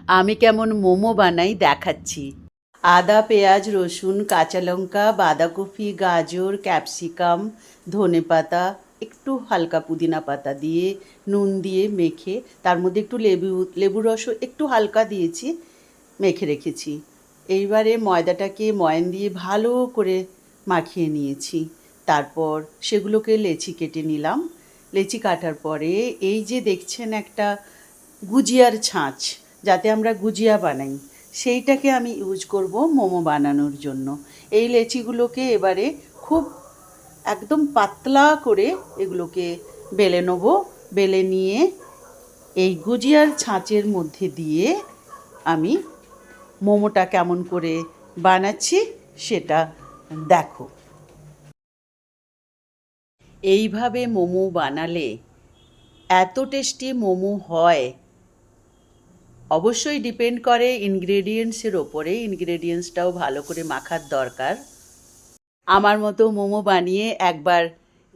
আমি কেমন মোমো বানাই দেখাচ্ছি। আদা, পেঁয়াজ, রসুন, কাঁচা লঙ্কা, বাঁধাকপি, গাজর, ক্যাপসিকাম, ধনেপাতা, একটু হালকা পুদিনা পাতা দিয়ে নুন দিয়ে মেখে তার মধ্যে একটু লেবুর রসও একটু হালকা দিয়েছি, মেখে রেখেছি। এইবারে ময়দাটাকে ময়ান দিয়ে ভালো করে মাখিয়ে নিয়েছি। তারপর সেগুলোকে লেচি কেটে নিলাম। লেচি কাটার পরে এই যে দেখছেন একটা গুজিয়ার ছাঁচ, যাতে আমরা গুজিয়া বানাই, সেইটাকে আমি ইউজ করব মোমো বানানোর জন্য। এই লেচিগুলোকে এবারে খুব একদম পাতলা করে এগুলোকে বেলে নেবো। বেলে নিয়ে এই গুজিয়ার ছাঁচের মধ্যে দিয়ে আমি মোমোটা কেমন করে বানাচ্ছি সেটা দেখো। এইভাবে মোমো বানালে এত টেস্টি মোমো হয়। অবশ্যই ডিপেন্ড করে ইনগ্রেডিয়েন্টসের ওপরে, ইনগ্রেডিয়েন্টসটাও ভালো করে মাখার দরকার। আমার মতো মোমো বানিয়ে একবার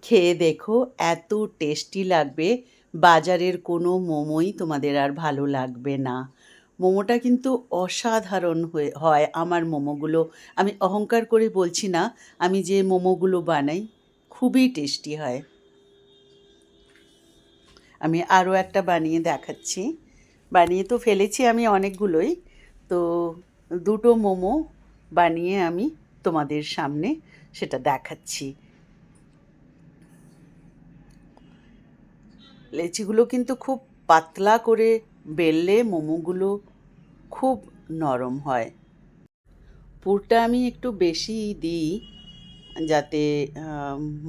খেয়ে দেখো, এত টেস্টি লাগবে, বাজারের কোনো মোমোই তোমাদের আর ভালো লাগবে না। মোমোটা কিন্তু অসাধারণ হয় আমার মোমোগুলো। আমি অহংকার করে বলছি না, আমি যে মোমোগুলো বানাই খুবই টেস্টি হয়। আমি আরও একটা বানিয়ে দেখাচ্ছি। বানিয়ে তো ফেলেছি আমি অনেকগুলোই, তো দুটো মোমো বানিয়ে আমি তোমাদের সামনে সেটা দেখাচ্ছি। লেচিগুলো কিন্তু খুব পাতলা করে বেললে মোমোগুলো খুব নরম হয়। পুরটা আমি একটু বেশি দিই, যাতে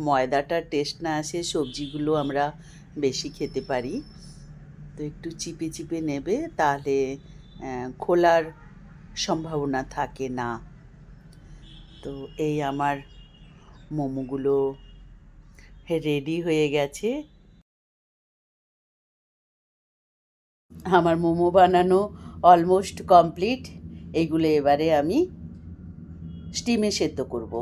ময়দাটার টেস্ট না আসে, সবজিগুলো আমরা বেশি খেতে পারি। তো একটু চিপে চিপে নেবে, তাহলে খোলার সম্ভাবনা থাকে না। তো এই আমার মোমোগুলো রেডি হয়ে গেছে। আমার মোমো বানানো অলমোস্ট কমপ্লিট। এইগুলো এবারে আমি স্টিমে সেদ্ধ করব।